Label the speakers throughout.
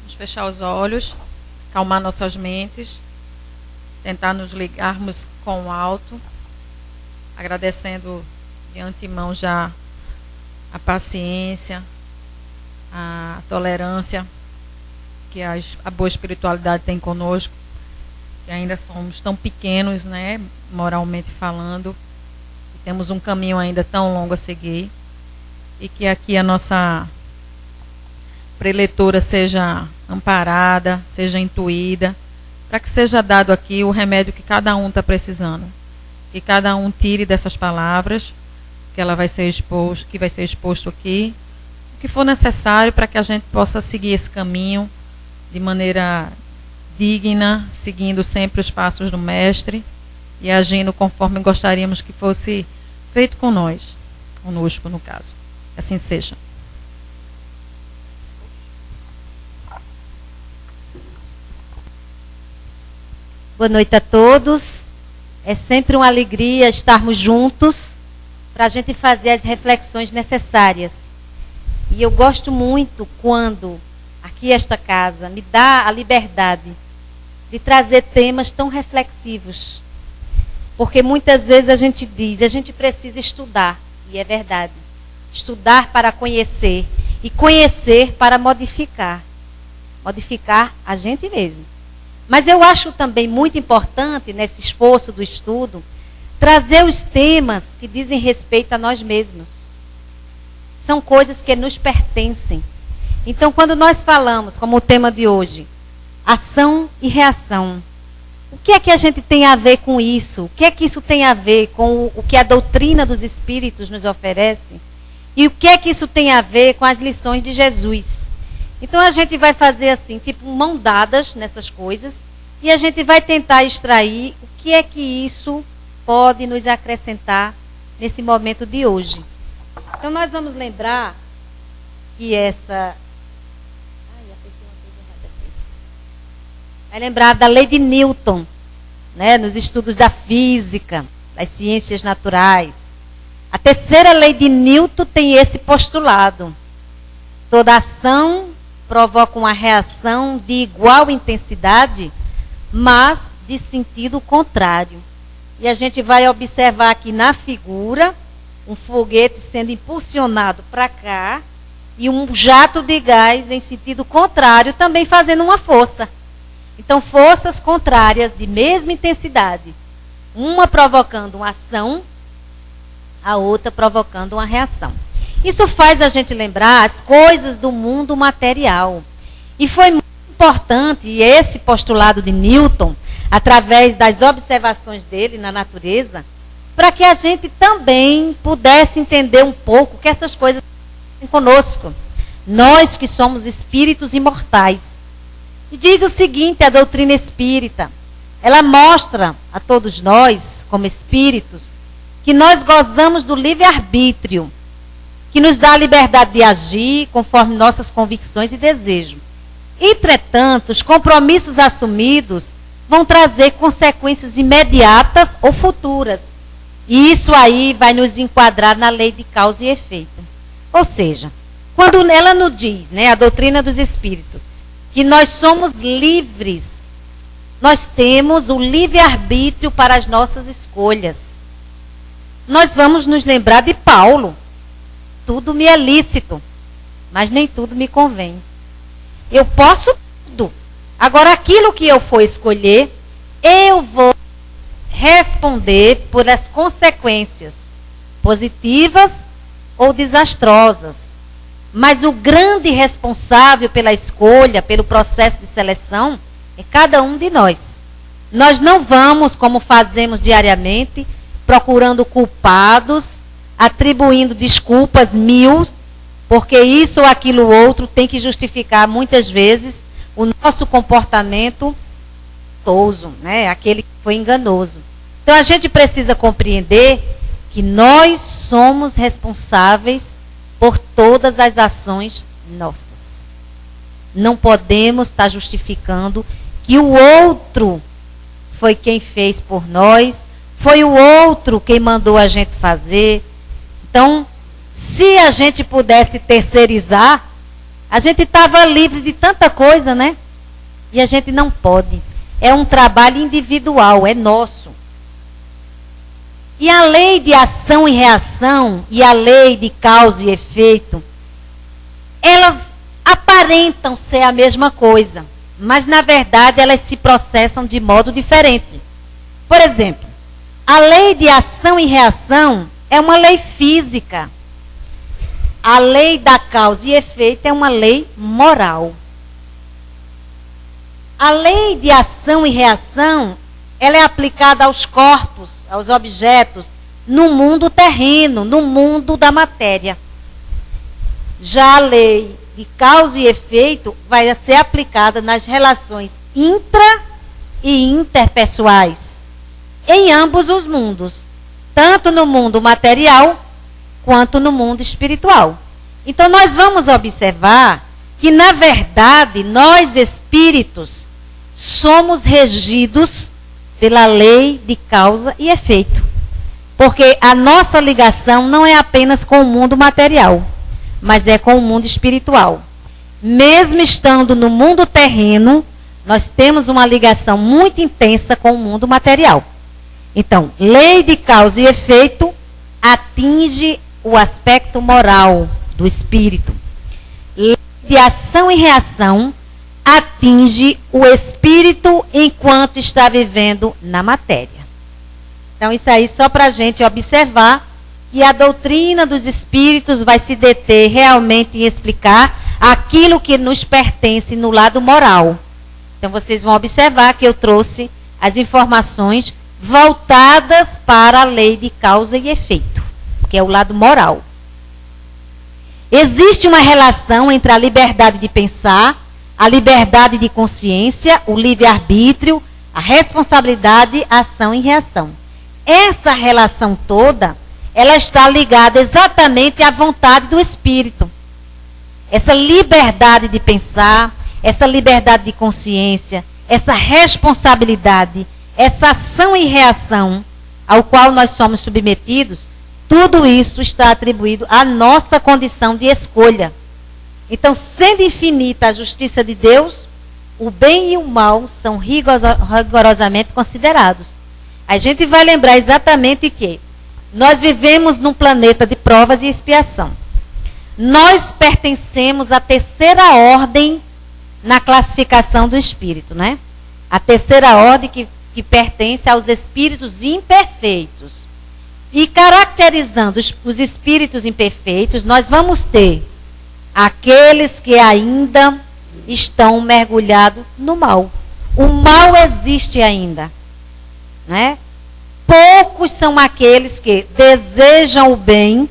Speaker 1: Vamos fechar os olhos, acalmar nossas mentes, tentar nos ligarmos com o alto, agradecendo de antemão já a paciência, a tolerância que a boa espiritualidade tem conosco, que ainda somos tão pequenos, né, moralmente falando, e temos um caminho ainda tão longo a seguir, e que aqui a nossa preletora seja amparada, seja intuída, para que seja dado aqui o remédio que cada um está precisando, que cada um tire dessas palavras, que vai ser exposto aqui, o que for necessário para que a gente possa seguir esse caminho de maneira digna, seguindo sempre os passos do Mestre e agindo conforme gostaríamos que fosse feito conosco no caso. Assim seja.
Speaker 2: Boa noite a todos. É sempre uma alegria estarmos juntos para a gente fazer as reflexões necessárias. E eu gosto muito quando aqui esta casa me dá a liberdade de trazer temas tão reflexivos. Porque muitas vezes a gente diz, a gente precisa estudar, e é verdade. Estudar para conhecer e conhecer para modificar. Modificar a gente mesmo. Mas eu acho também muito importante, nesse esforço do estudo, trazer os temas que dizem respeito a nós mesmos. São coisas que nos pertencem. Então, quando nós falamos, como o tema de hoje, ação e reação, o que é que a gente tem a ver com isso? O que é que isso tem a ver com o que a doutrina dos Espíritos nos oferece? E o que é que isso tem a ver com as lições de Jesus? Então, a gente vai fazer assim, tipo, mão dadas nessas coisas, e a gente vai tentar extrair o que é que isso pode nos acrescentar nesse momento de hoje. Então, nós vamos lembrar que vai lembrar da lei de Newton, né, nos estudos da física, das ciências naturais. A terceira lei de Newton tem esse postulado. Toda ação provoca uma reação de igual intensidade, mas de sentido contrário. E a gente vai observar aqui na figura um foguete sendo impulsionado para cá e um jato de gás em sentido contrário também fazendo uma força. Então, forças contrárias de mesma intensidade. Uma provocando uma ação, a outra provocando uma reação. Isso faz a gente lembrar as coisas do mundo material. E foi muito importante esse postulado de Newton, através das observações dele na natureza, para que a gente também pudesse entender um pouco que essas coisas estão conosco. Nós que somos espíritos imortais. E diz o seguinte, a doutrina espírita, ela mostra a todos nós, como espíritos, que nós gozamos do livre-arbítrio, que nos dá a liberdade de agir conforme nossas convicções e desejos. Entretanto, os compromissos assumidos vão trazer consequências imediatas ou futuras. E isso aí vai nos enquadrar na lei de causa e efeito. Ou seja, quando ela nos diz, né, a doutrina dos espíritos, que nós somos livres, nós temos o livre-arbítrio para as nossas escolhas. Nós vamos nos lembrar de Paulo. Tudo me é lícito, mas nem tudo me convém. Eu posso tudo. Agora, aquilo que eu for escolher, eu vou responder por as consequências positivas ou desastrosas. Mas o grande responsável pela escolha, pelo processo de seleção, é cada um de nós. Nós não vamos, como fazemos diariamente, procurando culpados, atribuindo desculpas mil, porque isso ou aquilo outro tem que justificar, muitas vezes, o nosso comportamento toso, né? Aquele que foi enganoso. Então, a gente precisa compreender que nós somos responsáveis por todas as ações nossas. Não podemos estar justificando que o outro foi quem fez por nós, foi o outro quem mandou a gente fazer. Então, se a gente pudesse terceirizar, A gente estava livre de tanta coisa, né? E a gente não pode. É um trabalho individual, é nosso. E a lei de ação e reação, e a lei de causa e efeito, elas aparentam ser a mesma coisa, mas na verdade elas se processam de modo diferente. Por exemplo, a lei de ação e reação é uma lei física. A lei da causa e efeito é uma lei moral. A lei de ação e reação, ela é aplicada aos corpos, aos objetos, no mundo terreno, no mundo da matéria. Já a lei de causa e efeito vai ser aplicada nas relações intra e interpessoais, em ambos os mundos, tanto no mundo material quanto no mundo espiritual. Então nós vamos observar que, na verdade, nós espíritos somos regidos pela lei de causa e efeito. Porque a nossa ligação não é apenas com o mundo material, mas é com o mundo espiritual. Mesmo estando no mundo terreno, nós temos uma ligação muito intensa com o mundo material. Então, lei de causa e efeito atinge o aspecto moral do espírito. Lei de ação e reação atinge o espírito enquanto está vivendo na matéria. Então, isso aí só para a gente observar que a doutrina dos espíritos vai se deter realmente em explicar aquilo que nos pertence no lado moral. Então, vocês vão observar que eu trouxe as informações voltadas para a lei de causa e efeito, que é o lado moral. Existe uma relação entre a liberdade de pensar, a liberdade de consciência, o livre-arbítrio, a responsabilidade, a ação e reação. Essa relação toda, ela está ligada exatamente à vontade do espírito. Essa liberdade de pensar, essa liberdade de consciência, essa responsabilidade, essa ação e reação ao qual nós somos submetidos, tudo isso está atribuído à nossa condição de escolha. Então, sendo infinita a justiça de Deus, o bem e o mal são rigorosamente considerados. A gente vai lembrar exatamente que nós vivemos num planeta de provas e expiação. Nós pertencemos à terceira ordem na classificação do espírito, né? A terceira ordem que pertence aos espíritos imperfeitos. E caracterizando os espíritos imperfeitos, nós vamos ter aqueles que ainda estão mergulhados no mal. O mal existe ainda, né? Poucos são aqueles que desejam o bem,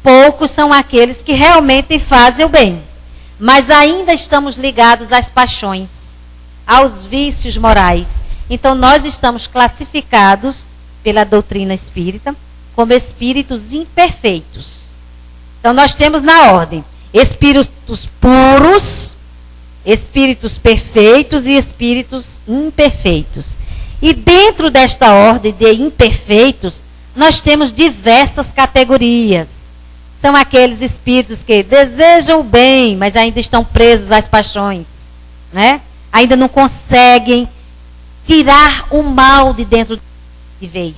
Speaker 2: poucos são aqueles que realmente fazem o bem. Mas ainda estamos ligados às paixões, aos vícios morais. Então nós estamos classificados pela doutrina espírita como espíritos imperfeitos. Então nós temos na ordem espíritos puros, espíritos perfeitos e espíritos imperfeitos. E dentro desta ordem de imperfeitos, nós temos diversas categorias. São aqueles espíritos que desejam o bem, mas ainda estão presos às paixões, né? Ainda não conseguem tirar o mal de dentro de vez.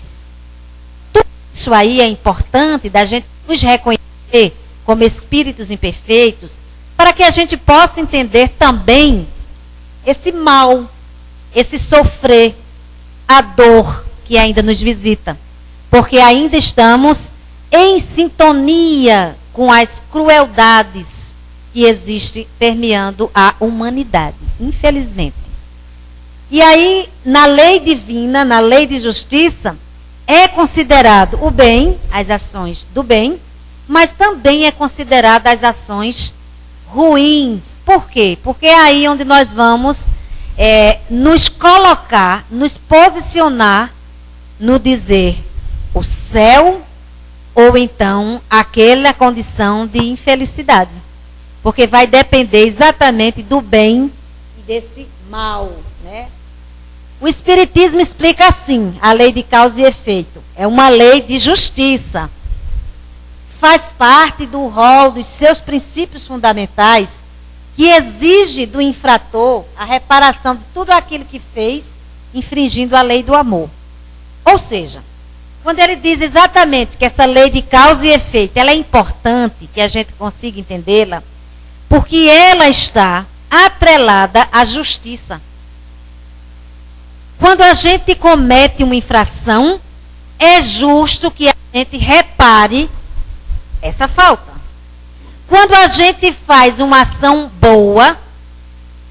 Speaker 2: Tudo isso aí é importante da gente nos reconhecer como espíritos imperfeitos, para que a gente possa entender também esse mal, esse sofrer, a dor que ainda nos visita. Porque ainda estamos em sintonia com as crueldades que existem permeando a humanidade, infelizmente. E aí, na lei divina, na lei de justiça, é considerado o bem, as ações do bem, mas também é considerado as ações ruins. Por quê? Porque é aí onde nós vamos nos colocar, nos posicionar no dizer o céu ou então aquela condição de infelicidade. Porque vai depender exatamente do bem e desse mal, né? O Espiritismo explica assim, a lei de causa e efeito. É uma lei de justiça. Faz parte do rol dos seus princípios fundamentais que exige do infrator a reparação de tudo aquilo que fez, infringindo a lei do amor. Ou seja, quando ele diz exatamente que essa lei de causa e efeito, ela é importante, que a gente consiga entendê-la, porque ela está atrelada à justiça. Quando a gente comete uma infração, é justo que a gente repare essa falta. Quando a gente faz uma ação boa,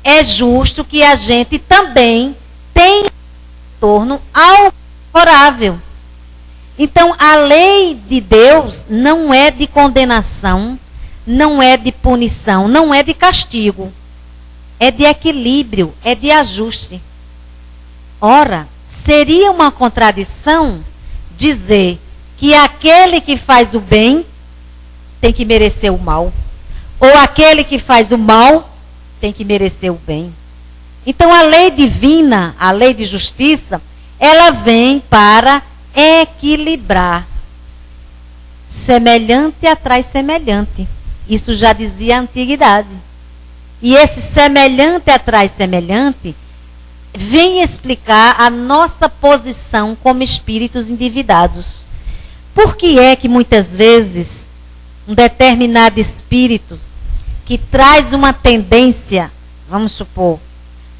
Speaker 2: é justo que a gente também tenha retorno ao favorável. Então, a lei de Deus não é de condenação, não é de punição, não é de castigo. É de equilíbrio, é de ajuste. Ora, seria uma contradição dizer que aquele que faz o bem tem que merecer o mal, ou aquele que faz o mal tem que merecer o bem. Então, a lei divina, a lei de justiça, ela vem para equilibrar. Semelhante atrai semelhante. Isso já dizia a antiguidade. E esse semelhante atrai semelhante vem explicar a nossa posição como espíritos endividados. Por que é que muitas vezes um determinado espírito que traz uma tendência, vamos supor,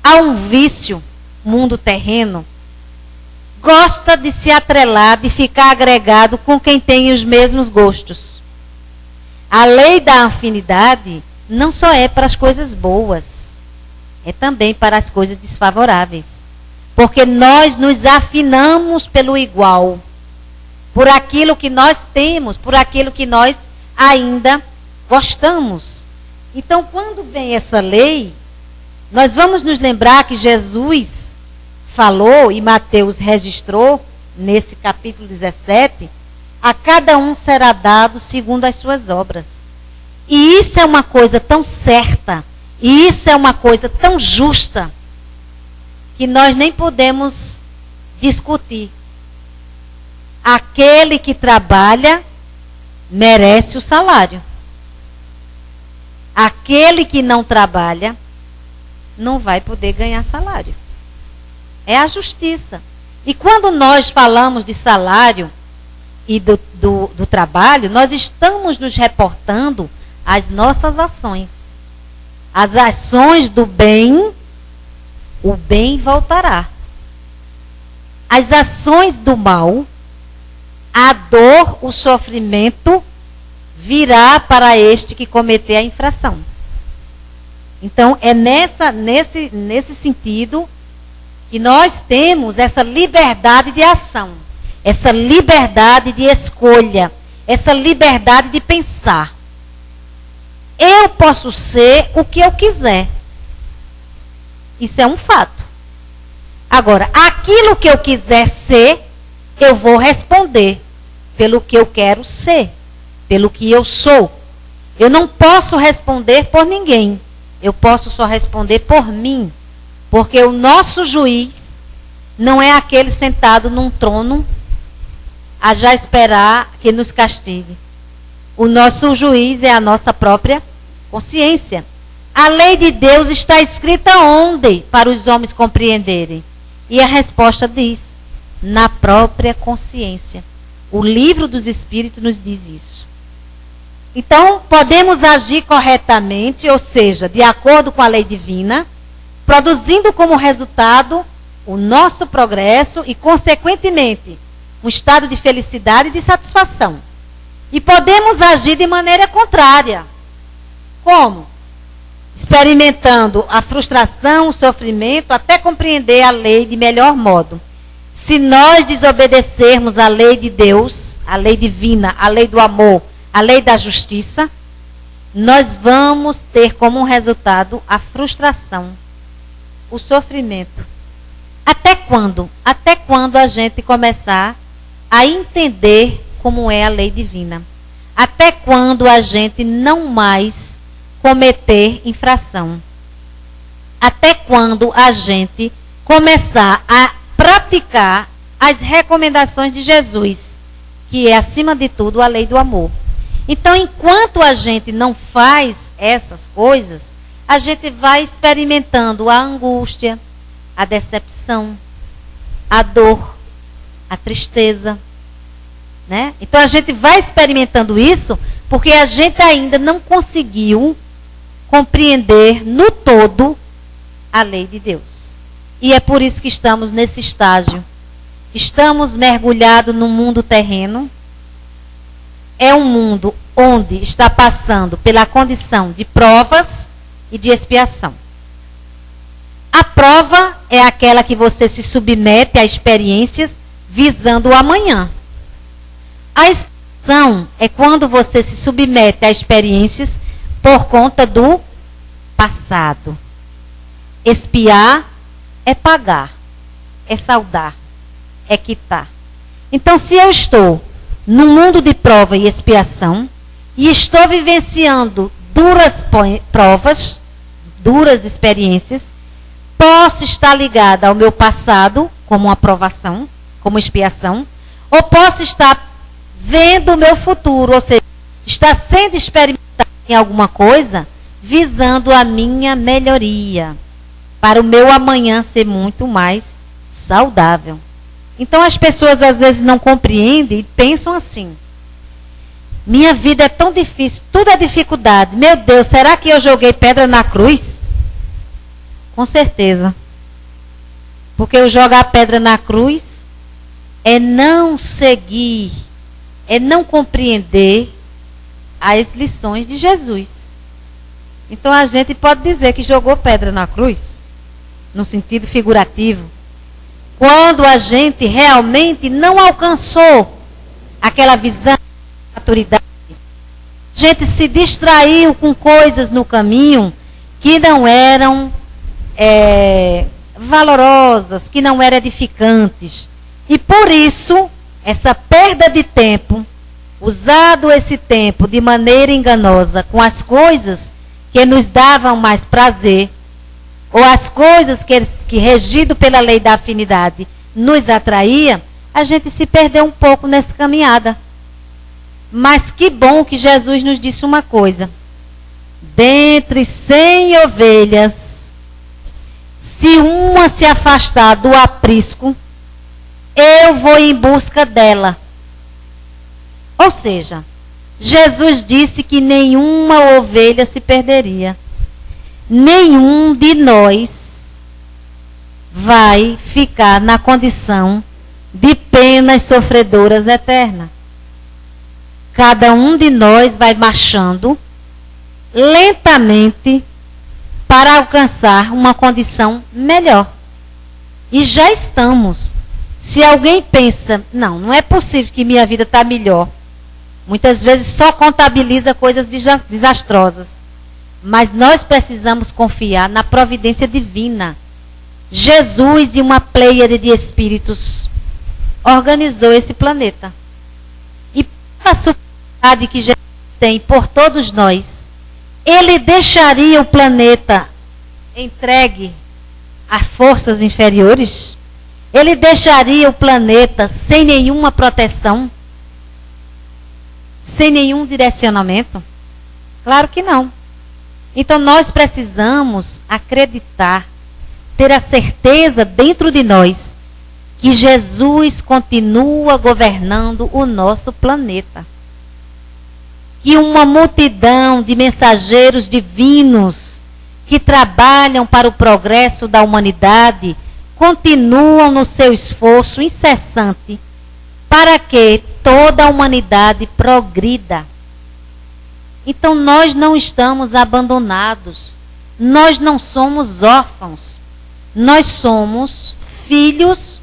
Speaker 2: a um vício, mundo terreno, gosta de se atrelar, de ficar agregado com quem tem os mesmos gostos? A lei da afinidade não só é para as coisas boas, é também para as coisas desfavoráveis. Porque nós nos afinamos pelo igual, por aquilo que nós temos, por aquilo que nós ainda gostamos. Então, quando vem essa lei, nós vamos nos lembrar que Jesus falou, e Mateus registrou, nesse capítulo 17, a cada um será dado segundo as suas obras. E isso é uma coisa tão certa, e isso é uma coisa tão justa, que nós nem podemos discutir. Aquele que trabalha merece o salário. Aquele que não trabalha não vai poder ganhar salário. É a justiça. E quando nós falamos de salário e do trabalho, nós estamos nos reportando às nossas ações. As ações do bem, o bem voltará. As ações do mal, a dor, o sofrimento, virá para este que cometer a infração. Então, é nesse sentido que nós temos essa liberdade de ação, essa liberdade de escolha, essa liberdade de pensar. Eu posso ser o que eu quiser. Isso é um fato. Agora, aquilo que eu quiser ser, eu vou responder pelo que eu quero ser, pelo que eu sou. Eu não posso responder por ninguém. Eu posso só responder por mim. Porque o nosso juiz não é aquele sentado num trono a já esperar que nos castigue. O nosso juiz é a nossa própria consciência. A lei de Deus está escrita onde? Para os homens compreenderem. E a resposta diz: na própria consciência. O livro dos Espíritos nos diz isso. Então, podemos agir corretamente, ou seja, de acordo com a lei divina, produzindo como resultado o nosso progresso e, consequentemente, um estado de felicidade e de satisfação. E podemos agir de maneira contrária. Como? Experimentando a frustração, o sofrimento, até compreender a lei de melhor modo. Se nós desobedecermos a lei de Deus, a lei divina, a lei do amor, a lei da justiça, nós vamos ter como resultado a frustração, o sofrimento. Até quando? Até quando a gente começar a entender como é a lei divina. Até quando a gente não mais cometer infração. Até quando a gente começar a praticar as recomendações de Jesus, que é, acima de tudo, a lei do amor. Então, enquanto a gente não faz essas coisas, a gente vai experimentando a angústia, a decepção, a dor, a tristeza, né? Então a gente vai experimentando isso porque a gente ainda não conseguiu compreender no todo a lei de Deus. E é por isso que estamos nesse estágio. Estamos mergulhados no mundo terreno. É um mundo onde está passando pela condição de provas e de expiação. A prova é aquela que você se submete a experiências visando o amanhã. A expiação é quando você se submete a experiências por conta do passado. Expiar é pagar, é saldar, é quitar. Então, se eu estou no mundo de prova e expiação e estou vivenciando duras provas, duras experiências, posso estar ligada ao meu passado como uma provação, como expiação, ou posso estar vendo o meu futuro, ou seja, está sendo experimentado em alguma coisa, visando a minha melhoria, para o meu amanhã ser muito mais saudável. Então as pessoas às vezes não compreendem e pensam assim: minha vida é tão difícil, tudo é dificuldade. Meu Deus, será que eu joguei pedra na cruz? Com certeza. Porque eu jogar pedra na cruz é não seguir, é não compreender as lições de Jesus. Então a gente pode dizer que jogou pedra na cruz, no sentido figurativo, quando a gente realmente não alcançou aquela visão de maturidade. A gente se distraiu com coisas no caminho que não eram valorosas, que não eram edificantes. E por isso, essa perda de tempo, usado esse tempo de maneira enganosa com as coisas que nos davam mais prazer, ou as coisas que regido pela lei da afinidade, nos atraía, a gente se perdeu um pouco nessa caminhada. Mas que bom que Jesus nos disse uma coisa: dentre 100 ovelhas, se uma se afastar do aprisco, eu vou em busca dela. Ou seja, Jesus disse que nenhuma ovelha se perderia. Nenhum de nós vai ficar na condição de penas sofredoras eternas. Cada um de nós vai marchando lentamente para alcançar uma condição melhor. E já estamos. Se alguém pensa, não é possível que minha vida está melhor, muitas vezes só contabiliza coisas desastrosas. Mas nós precisamos confiar na providência divina. Jesus e uma pleiade de espíritos organizou esse planeta. E pela supremacidade que Jesus tem por todos nós, ele deixaria o planeta entregue a forças inferiores? Ele deixaria o planeta sem nenhuma proteção? Sem nenhum direcionamento? Claro que não. Então nós precisamos acreditar, ter a certeza dentro de nós que Jesus continua governando o nosso planeta. Que uma multidão de mensageiros divinos que trabalham para o progresso da humanidade continuam no seu esforço incessante para que toda a humanidade progrida. Então nós não estamos abandonados, nós não somos órfãos, nós somos filhos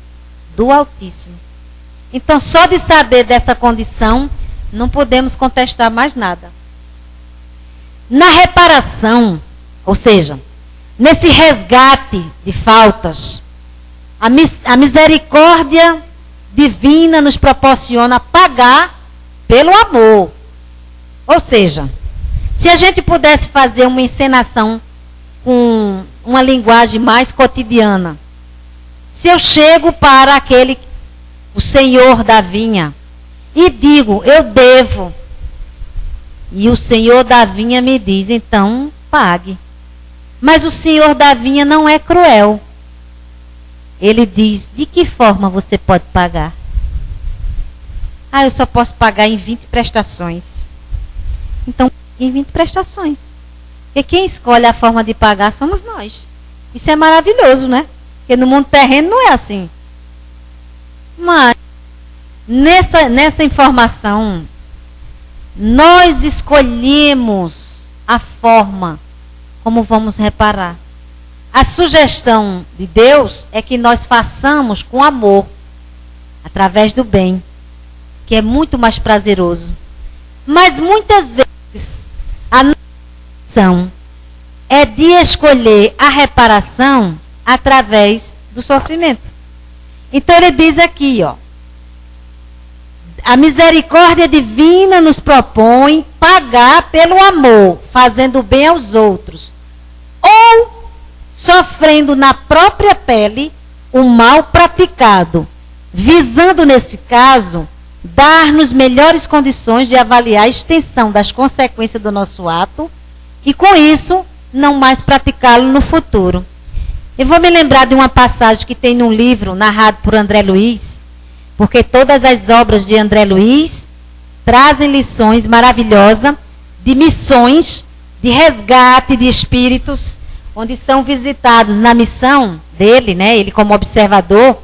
Speaker 2: do Altíssimo. Então só de saber dessa condição, não podemos contestar mais nada. Na reparação, ou seja, nesse resgate de faltas, a misericórdia divina nos proporciona pagar pelo amor. Ou seja, se a gente pudesse fazer uma encenação com uma linguagem mais cotidiana, se eu chego para o senhor da vinha, e digo, eu devo, e o senhor da vinha me diz, então pague. Mas o senhor da vinha não é cruel. Ele diz, de que forma você pode pagar? Eu só posso pagar em 20 prestações. Então, em 20 prestações. Porque quem escolhe a forma de pagar somos nós. Isso é maravilhoso, né? Porque no mundo terreno não é assim. Mas, nessa informação, nós escolhemos a forma como vamos reparar. A sugestão de Deus é que nós façamos com amor, através do bem, que é muito mais prazeroso. Mas muitas vezes a nossa ação é de escolher a reparação através do sofrimento. Então ele diz aqui, a misericórdia divina nos propõe pagar pelo amor, fazendo bem aos outros, ou sofrendo na própria pele o mal praticado, visando, nesse caso, dar-nos melhores condições de avaliar a extensão das consequências do nosso ato e, com isso, não mais praticá-lo no futuro. Eu vou me lembrar de uma passagem que tem num livro narrado por André Luiz, porque todas as obras de André Luiz trazem lições maravilhosas de missões, de resgate de espíritos, onde são visitados na missão dele, né, ele como observador,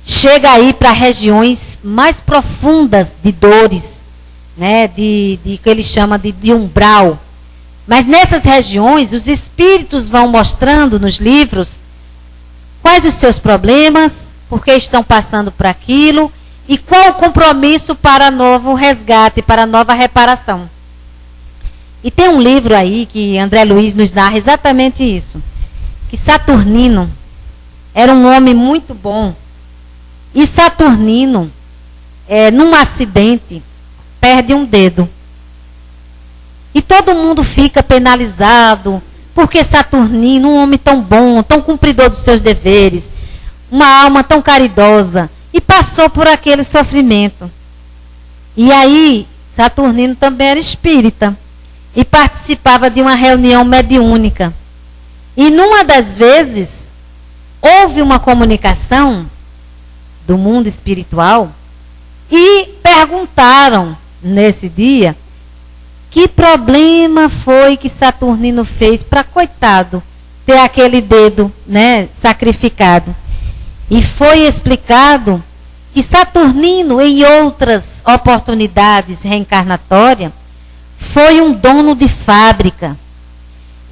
Speaker 2: chega aí para regiões mais profundas de dores, né, de que ele chama de umbral. Mas nessas regiões, os espíritos vão mostrando nos livros quais os seus problemas, por que estão passando por aquilo, e qual o compromisso para novo resgate, para nova reparação. E tem um livro aí que André Luiz nos narra exatamente isso. Que Saturnino era um homem muito bom. E Saturnino, num acidente, perde um dedo. E todo mundo fica penalizado. Porque Saturnino, um homem tão bom, tão cumpridor dos seus deveres, uma alma tão caridosa, e passou por aquele sofrimento. E aí, Saturnino também era espírita. E participava de uma reunião mediúnica. E numa das vezes, houve uma comunicação do mundo espiritual e perguntaram nesse dia que problema foi que Saturnino fez para, coitado, ter aquele dedo, né, sacrificado. E foi explicado que Saturnino, em outras oportunidades reencarnatórias, foi um dono de fábrica.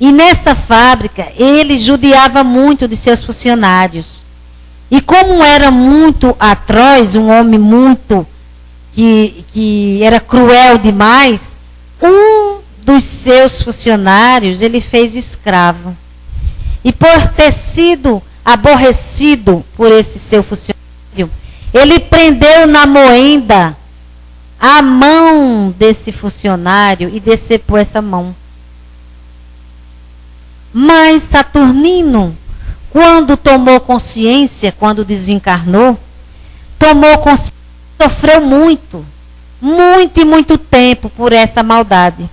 Speaker 2: E nessa fábrica, ele judiava muito de seus funcionários. E como era muito atroz, um homem muito que era cruel demais, um dos seus funcionários ele fez escravo. E por ter sido aborrecido por esse seu funcionário, ele prendeu na moenda a mão desse funcionário e decepou essa mão. Mas Saturnino, quando tomou consciência, quando desencarnou, tomou consciência, sofreu muito e muito tempo por essa maldade.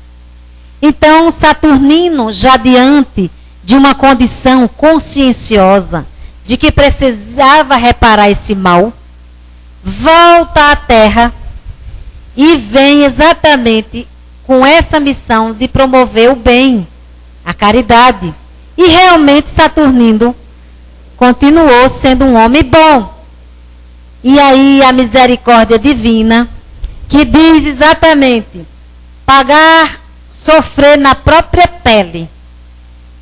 Speaker 2: Então, Saturnino, já diante de uma condição conscienciosa, de que precisava reparar esse mal, volta à Terra e vem exatamente com essa missão de promover o bem, a caridade. E realmente Saturnino continuou sendo um homem bom. E aí a misericórdia divina, que diz exatamente, pagar, sofrer na própria pele.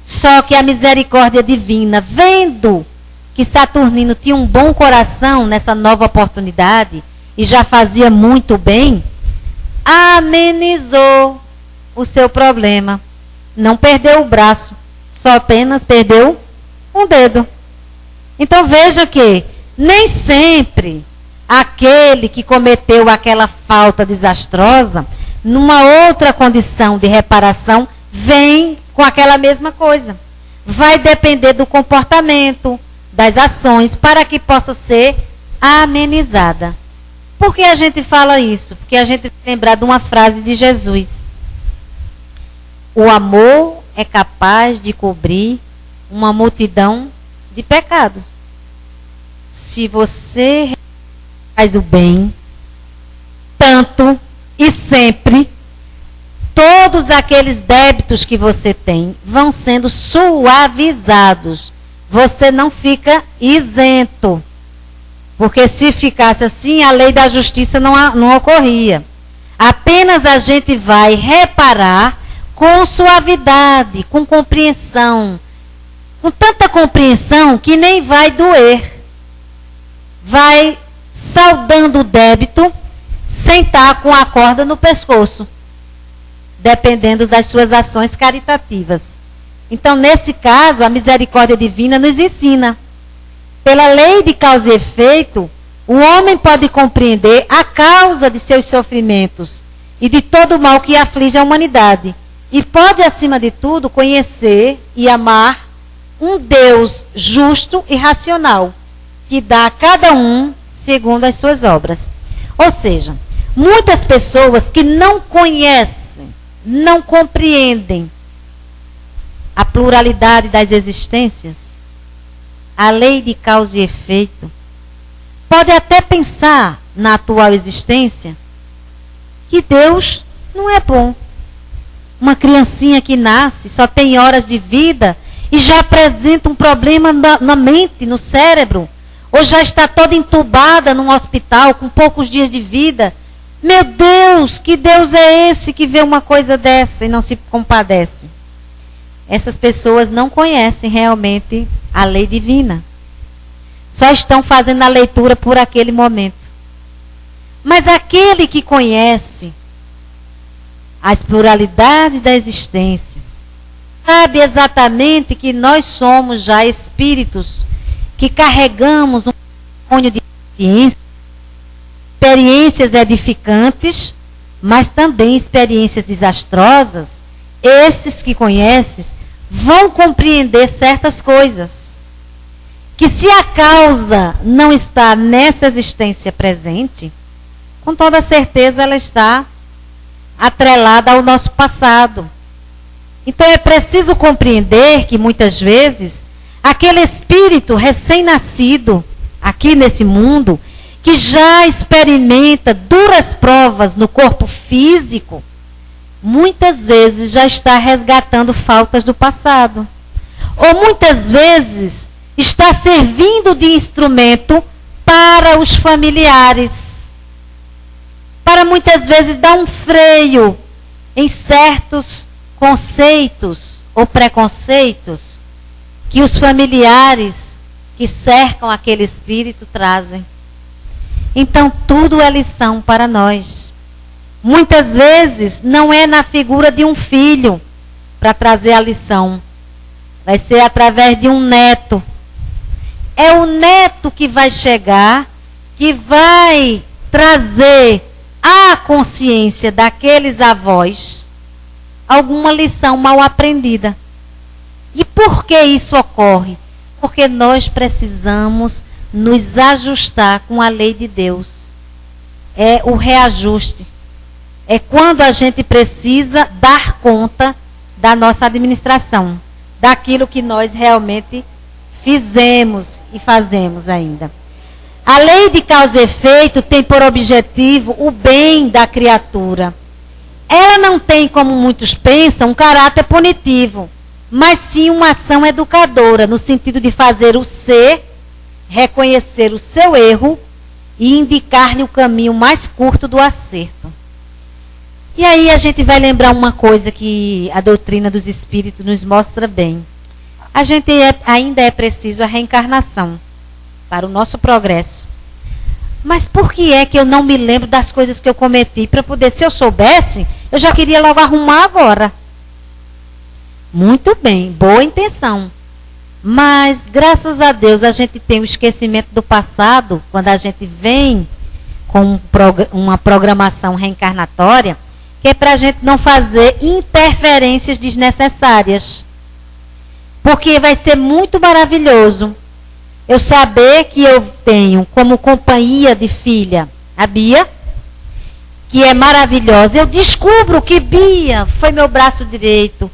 Speaker 2: Só que a misericórdia divina, vendo que Saturnino tinha um bom coração nessa nova oportunidade, e já fazia muito bem, amenizou o seu problema. Não perdeu o braço, só apenas perdeu um dedo. Então veja que nem sempre aquele que cometeu aquela falta desastrosa, numa outra condição de reparação, vem com aquela mesma coisa. Vai depender do comportamento, das ações, para que possa ser amenizada. Por que a gente fala isso? Porque a gente lembra de uma frase de Jesus. O amor é capaz de cobrir uma multidão de pecados. Se você faz o bem, tanto e sempre, todos aqueles débitos que você tem vão sendo suavizados. Você não fica isento. Porque se ficasse assim, a lei da justiça não ocorria. Apenas a gente vai reparar com suavidade, com compreensão. Com tanta compreensão que nem vai doer. Vai saldando o débito sem estar com a corda no pescoço, dependendo das suas ações caritativas. Então, nesse caso, a misericórdia divina nos ensina. Pela lei de causa e efeito, o homem pode compreender a causa de seus sofrimentos e de todo o mal que aflige a humanidade. E pode, acima de tudo, conhecer e amar um Deus justo e racional, que dá a cada um segundo as suas obras. Ou seja, muitas pessoas que não conhecem, não compreendem a pluralidade das existências, a lei de causa e efeito, pode até pensar na atual existência que Deus não é bom. Uma criancinha que nasce, só tem horas de vida e já apresenta um problema na mente, no cérebro, ou já está toda entubada num hospital com poucos dias de vida. Meu Deus, que Deus é esse que vê uma coisa dessa e não se compadece? Essas pessoas não conhecem realmente a lei divina. Só estão fazendo a leitura por aquele momento. Mas aquele que conhece as pluralidades da existência, sabe exatamente que nós somos já espíritos que carregamos um patrimônio de experiências edificantes, mas também experiências desastrosas. Esses que conhecem vão compreender certas coisas. Que se a causa não está nessa existência presente, com toda certeza ela está atrelada ao nosso passado. Então é preciso compreender que muitas vezes aquele espírito recém-nascido aqui nesse mundo, que já experimenta duras provas no corpo físico, muitas vezes já está resgatando faltas do passado. Ou muitas vezes está servindo de instrumento para os familiares. Para muitas vezes dar um freio em certos conceitos ou preconceitos que os familiares que cercam aquele espírito trazem. Então, tudo é lição para nós. Muitas vezes, não é na figura de um filho para trazer a lição. Vai ser através de um neto. É o neto que vai chegar, que vai trazer à consciência daqueles avós alguma lição mal aprendida. E por que isso ocorre? Porque nós precisamos nos ajustar com a lei de Deus. É o reajuste. É quando a gente precisa dar conta da nossa administração, daquilo que nós realmente fizemos e fazemos ainda. A lei de causa e efeito tem por objetivo o bem da criatura. Ela não tem, como muitos pensam, um caráter punitivo, mas sim uma ação educadora, no sentido de fazer o ser reconhecer o seu erro e indicar-lhe o caminho mais curto do acerto. E aí a gente vai lembrar uma coisa que a doutrina dos espíritos nos mostra bem. Ainda é preciso a reencarnação para o nosso progresso. Mas por que é que eu não me lembro das coisas que eu cometi? Para poder, se eu soubesse, eu já queria logo arrumar agora. Muito bem, boa intenção. Mas, graças a Deus, a gente tem o esquecimento do passado, quando a gente vem com uma programação reencarnatória, que é para a gente não fazer interferências desnecessárias. Porque vai ser muito maravilhoso eu saber que eu tenho como companhia de filha a Bia, que é maravilhosa. Eu descubro que Bia foi meu braço direito,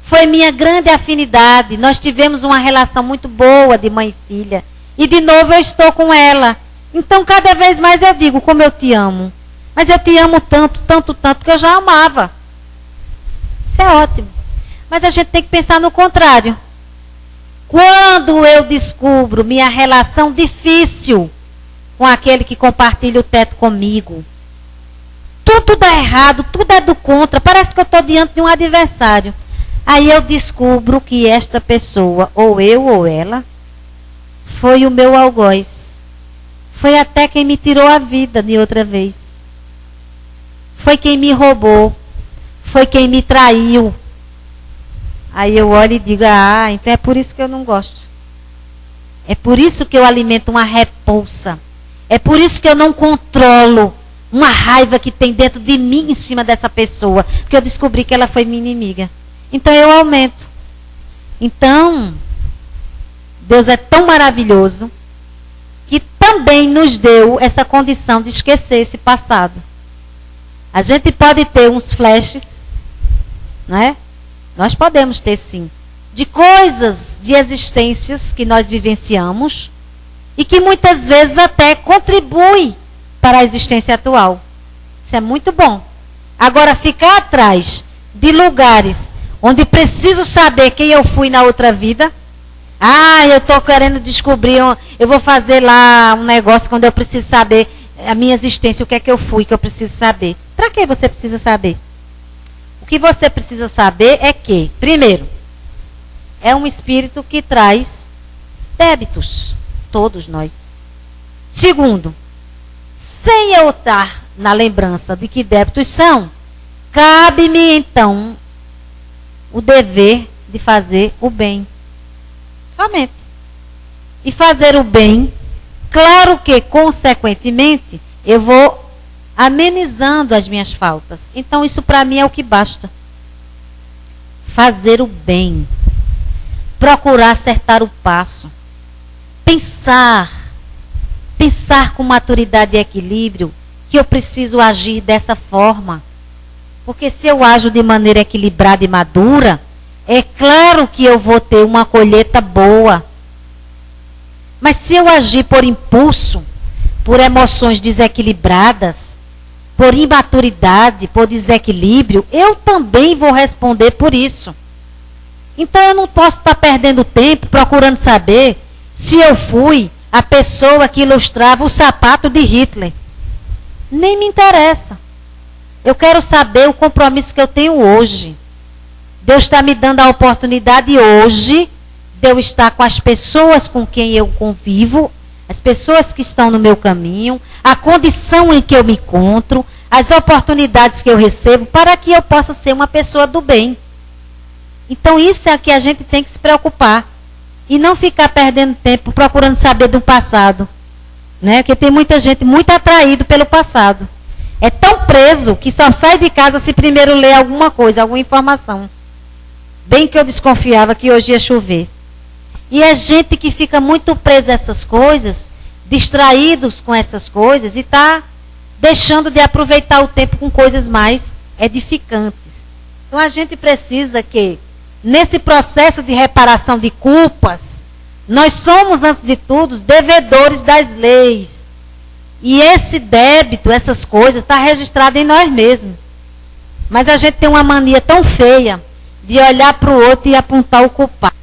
Speaker 2: Foi minha grande afinidade. Nós tivemos uma relação muito boa de mãe e filha. E de novo eu estou com ela. Então cada vez mais eu digo como eu te amo. Mas eu te amo tanto, tanto, tanto que eu já amava. Isso é ótimo. Mas a gente tem que pensar no contrário. Quando eu descubro minha relação difícil com aquele que compartilha o teto comigo, tudo dá errado, tudo é do contra, parece que eu estou diante de um adversário. Aí eu descubro que esta pessoa, ou eu ou ela, foi o meu algoz. Foi até quem me tirou a vida de outra vez. Foi quem me roubou. Foi quem me traiu. Aí eu olho e digo, então é por isso que eu não gosto. É por isso que eu alimento uma repulsa. É por isso que eu não controlo uma raiva que tem dentro de mim em cima dessa pessoa. Porque eu descobri que ela foi minha inimiga. Então eu aumento. Então, Deus é tão maravilhoso que também nos deu essa condição de esquecer esse passado. A gente pode ter uns flashes, né? Nós podemos ter sim, de coisas, de existências que nós vivenciamos e que muitas vezes até contribuem para a existência atual. Isso é muito bom. Agora, ficar atrás de lugares onde preciso saber quem eu fui na outra vida. Eu estou querendo descobrir, eu vou fazer lá um negócio quando eu preciso saber a minha existência, o que é que eu fui, que eu preciso saber. Para que você precisa saber? O que você precisa saber é que, primeiro, é um espírito que traz débitos, todos nós. Segundo, sem eu estar na lembrança de que débitos são, cabe-me então o dever de fazer o bem. Somente. E fazer o bem, claro que, consequentemente, eu vou amenizando as minhas faltas. Então, isso para mim é o que basta. Fazer o bem. Procurar acertar o passo. Pensar com maturidade e equilíbrio que eu preciso agir dessa forma. Porque se eu ajo de maneira equilibrada e madura, é claro que eu vou ter uma colheita boa. Mas se eu agir por impulso, por emoções desequilibradas, por imaturidade, por desequilíbrio, eu também vou responder por isso. Então eu não posso estar perdendo tempo procurando saber se eu fui a pessoa que ilustrava o sapato de Hitler. Nem me interessa. Eu quero saber o compromisso que eu tenho hoje. Deus está me dando a oportunidade hoje de eu estar com as pessoas com quem eu convivo, as pessoas que estão no meu caminho, a condição em que eu me encontro, as oportunidades que eu recebo, para que eu possa ser uma pessoa do bem. Então isso é o que a gente tem que se preocupar. E não ficar perdendo tempo procurando saber do passado. Né? Porque tem muita gente muito atraído pelo passado. É tão preso que só sai de casa se primeiro ler alguma coisa, alguma informação. Bem que eu desconfiava que hoje ia chover. E é gente que fica muito presa a essas coisas, distraídos com essas coisas e está deixando de aproveitar o tempo com coisas mais edificantes. Então a gente precisa que, nesse processo de reparação de culpas, nós somos, antes de tudo, devedores das leis. E esse débito, essas coisas, está registrado em nós mesmos. Mas a gente tem uma mania tão feia de olhar para o outro e apontar o culpado.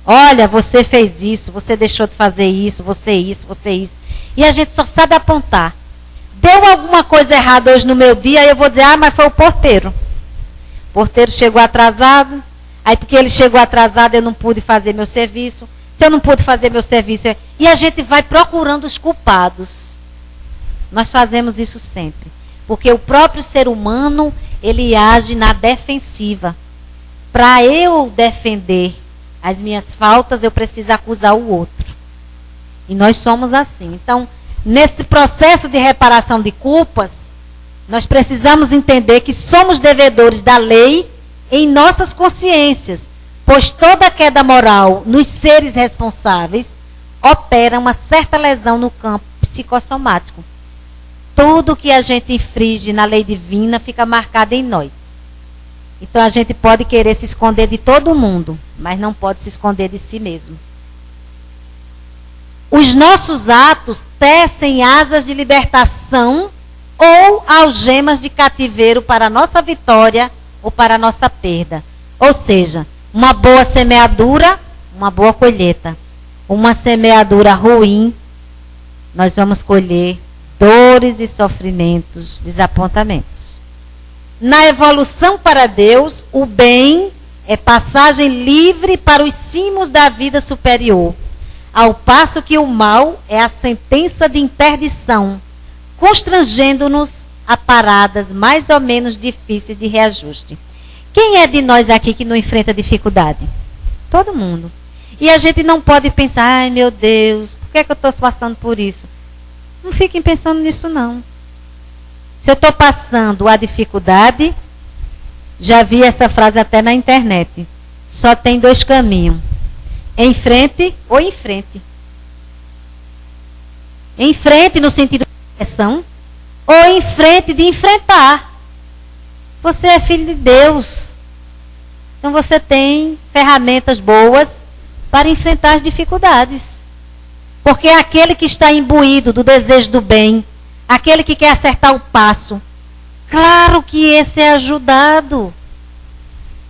Speaker 2: Olha, você fez isso, você deixou de fazer isso, você isso, você isso. E a gente só sabe apontar. Deu alguma coisa errada hoje no meu dia, aí eu vou dizer, mas foi o porteiro. O porteiro chegou atrasado, aí porque ele chegou atrasado eu não pude fazer meu serviço. Se eu não pude fazer meu serviço... E a gente vai procurando os culpados. Nós fazemos isso sempre. Porque o próprio ser humano, ele age na defensiva. Para eu defender as minhas faltas, eu preciso acusar o outro. E nós somos assim. Então, nesse processo de reparação de culpas, nós precisamos entender que somos devedores da lei em nossas consciências, pois toda queda moral nos seres responsáveis opera uma certa lesão no campo psicossomático. Tudo que a gente infringe na lei divina fica marcado em nós. Então a gente pode querer se esconder de todo mundo, mas não pode se esconder de si mesmo. Os nossos atos tecem asas de libertação ou algemas de cativeiro para a nossa vitória ou para a nossa perda. Ou seja, uma boa semeadura, uma boa colheita. Uma semeadura ruim, nós vamos colher dores e sofrimentos, desapontamentos. Na evolução para Deus, o bem é passagem livre para os cimos da vida superior, ao passo que o mal é a sentença de interdição, constrangendo-nos a paradas mais ou menos difíceis de reajuste. Quem é de nós aqui que não enfrenta dificuldade? Todo mundo. E a gente não pode pensar, ai meu Deus, por que é que eu estou passando por isso? Não fiquem pensando nisso não. Se eu estou passando a dificuldade, já vi essa frase até na internet, só tem 2 caminhos. Em frente ou em frente. Em frente no sentido de direção, ou em frente de enfrentar. Você é filho de Deus. Então você tem ferramentas boas para enfrentar as dificuldades. Porque é aquele que está imbuído do desejo do bem, aquele que quer acertar o passo, claro que esse é ajudado.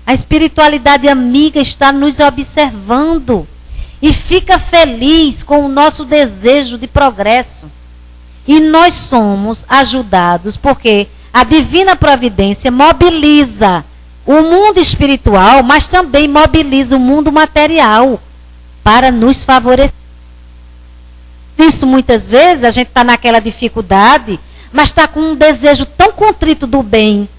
Speaker 2: A espiritualidade amiga está nos observando e fica feliz com o nosso desejo de progresso. E nós somos ajudados porque a divina providência mobiliza o mundo espiritual, mas também mobiliza o mundo material para nos favorecer. Isso muitas vezes a gente está naquela dificuldade, mas está com um desejo tão contrito do bem,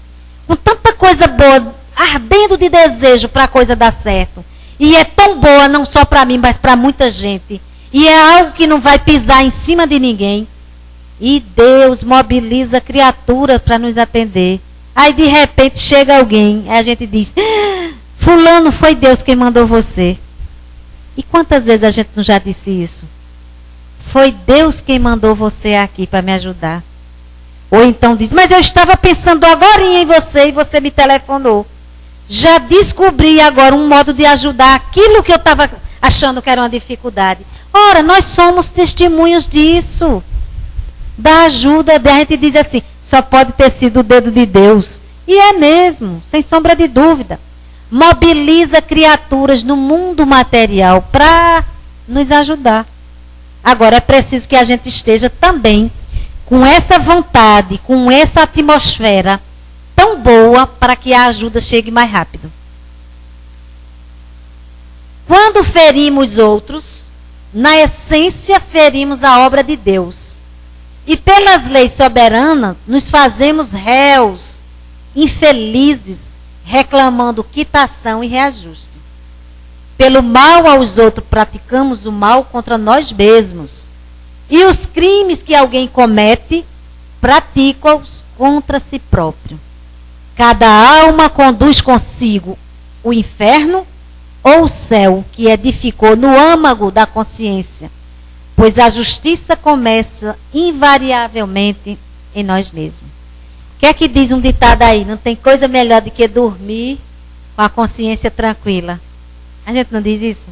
Speaker 2: com tanta coisa boa, ardendo de desejo para a coisa dar certo. E é tão boa não só para mim, mas para muita gente. E é algo que não vai pisar em cima de ninguém. E Deus mobiliza criaturas para nos atender. Aí de repente chega alguém, aí a gente diz, fulano, foi Deus quem mandou você. E quantas vezes a gente não já disse isso? Foi Deus quem mandou você aqui para me ajudar. Ou então diz, mas eu estava pensando agorinha em você e você me telefonou. Já descobri agora um modo de ajudar aquilo que eu estava achando que era uma dificuldade. Ora, nós somos testemunhos disso. Da ajuda, a gente diz assim, só pode ter sido o dedo de Deus. E é mesmo, sem sombra de dúvida. Mobiliza criaturas no mundo material para nos ajudar. Agora, é preciso que a gente esteja também com essa vontade, com essa atmosfera tão boa para que a ajuda chegue mais rápido. Quando ferimos outros, na essência ferimos a obra de Deus. E pelas leis soberanas, nos fazemos réus, infelizes, reclamando quitação e reajuste. Pelo mal aos outros, praticamos o mal contra nós mesmos. E os crimes que alguém comete, pratica-os contra si próprio. Cada alma conduz consigo o inferno ou o céu que edificou no âmago da consciência, pois a justiça começa invariavelmente em nós mesmos. O que é que diz um ditado aí? Não tem coisa melhor do que dormir com a consciência tranquila. A gente não diz isso?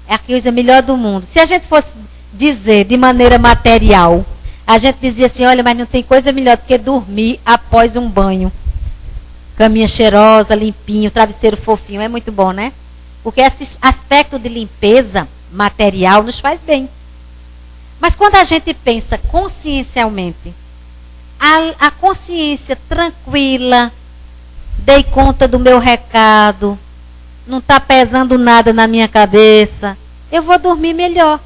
Speaker 2: É a coisa melhor do mundo. Se a gente fosse dizer de maneira material, a gente dizia assim, olha, mas não tem coisa melhor do que dormir após um banho. Caminha cheirosa, limpinho, travesseiro fofinho, é muito bom, né? Porque esse aspecto de limpeza material nos faz bem. Mas quando a gente pensa consciencialmente, a consciência tranquila, dei conta do meu recado, não está pesando nada na minha cabeça, eu vou dormir melhor,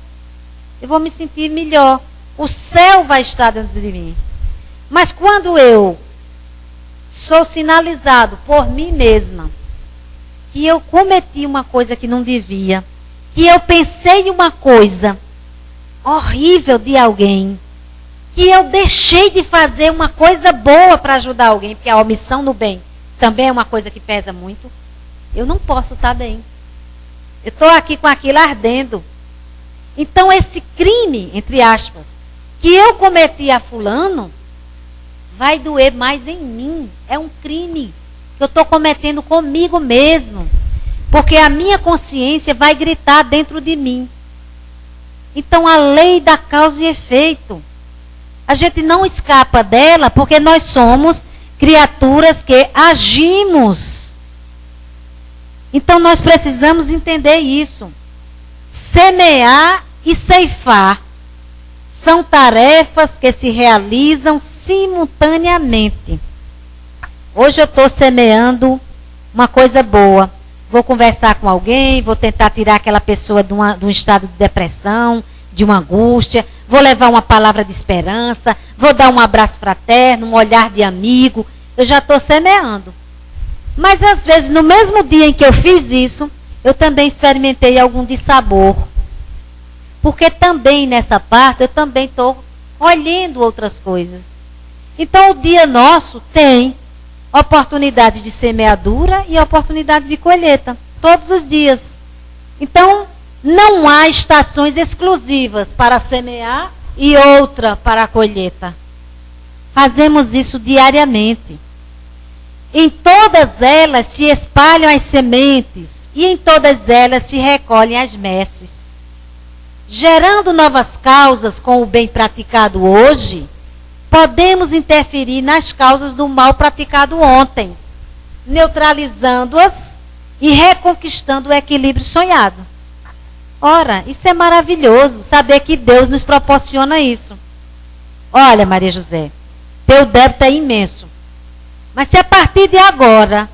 Speaker 2: eu vou me sentir melhor, o céu vai estar dentro de mim. Mas quando eu sou sinalizado por mim mesma, que eu cometi uma coisa que não devia, que eu pensei uma coisa horrível de alguém, que eu deixei de fazer uma coisa boa para ajudar alguém, porque a omissão no bem também é uma coisa que pesa muito, eu não posso estar bem. Eu estou aqui com aquilo ardendo. Então esse crime, entre aspas, que eu cometi a fulano, vai doer mais em mim. É um crime. que eu estou cometendo comigo mesmo. Porque a minha consciência vai gritar dentro de mim. Então, a lei da causa e efeito. A gente não escapa dela porque nós somos criaturas que agimos. Então, nós precisamos entender isso. Semear e ceifar são tarefas que se realizam simultaneamente. Hoje eu estou semeando uma coisa boa. Vou conversar com alguém, vou tentar tirar aquela pessoa de um estado de depressão, de uma angústia, vou levar uma palavra de esperança, vou dar um abraço fraterno, um olhar de amigo. Eu já estou semeando. Mas às vezes, no mesmo dia em que eu fiz isso, eu também experimentei algum dissabor. Porque também nessa parte, eu também estou colhendo outras coisas. Então, o dia nosso tem oportunidade de semeadura e oportunidade de colheita. Todos os dias. Então, não há estações exclusivas para semear e outra para a colheita. Fazemos isso diariamente. Em todas elas se espalham as sementes e em todas elas se recolhem as messes. Gerando novas causas com o bem praticado hoje, podemos interferir nas causas do mal praticado ontem, neutralizando-as e reconquistando o equilíbrio sonhado. Ora, isso é maravilhoso, saber que Deus nos proporciona isso. Olha, Maria José, teu débito é imenso. Mas se a partir de agora,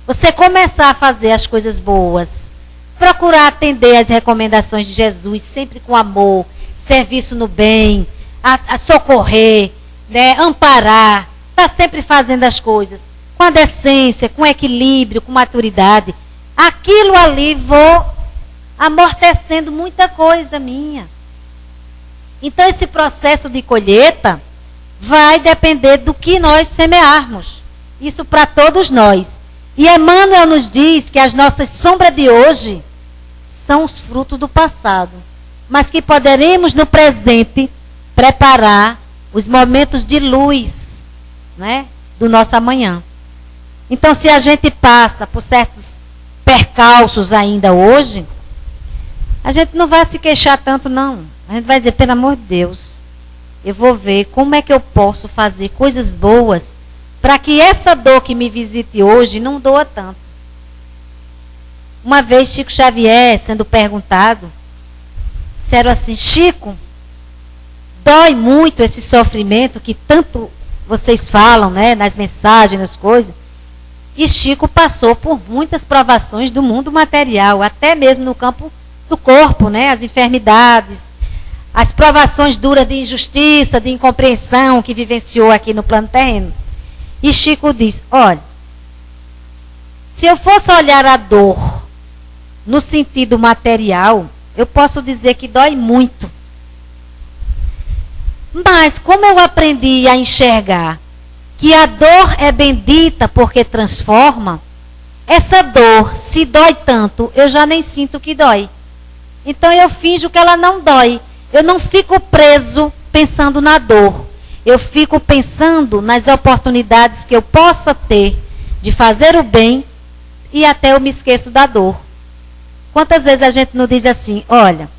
Speaker 2: você começar a fazer as coisas boas, procurar atender as recomendações de Jesus, sempre com amor, serviço no bem, a socorrer, né, amparar, está sempre fazendo as coisas com a decência, com equilíbrio, com maturidade, aquilo ali vou amortecendo muita coisa minha. Então esse processo de colheita vai depender do que nós semearmos. Isso para todos nós. E Emmanuel nos diz que as nossas sombras de hoje são os frutos do passado, mas que poderemos no presente preparar os momentos de luz, né, do nosso amanhã. Então, se a gente passa por certos percalços ainda hoje, a gente não vai se queixar tanto, não. A gente vai dizer, pelo amor de Deus, eu vou ver como é que eu posso fazer coisas boas para que essa dor que me visite hoje não doa tanto. Uma vez, Chico Xavier, sendo perguntado, disseram assim, Chico, dói muito esse sofrimento que tanto vocês falam, né, nas mensagens, nas coisas. E Chico passou por muitas provações do mundo material, até mesmo no campo do corpo, né, as enfermidades, as provações duras de injustiça, de incompreensão que vivenciou aqui no plano terreno. E Chico diz, olha, se eu fosse olhar a dor no sentido material, eu posso dizer que dói muito. Mas como eu aprendi a enxergar que a dor é bendita porque transforma, essa dor, se dói tanto, eu já nem sinto que dói. Então eu finjo que ela não dói. Eu não fico preso pensando na dor. Eu fico pensando nas oportunidades que eu possa ter de fazer o bem e até eu me esqueço da dor. Quantas vezes a gente não diz assim, olha,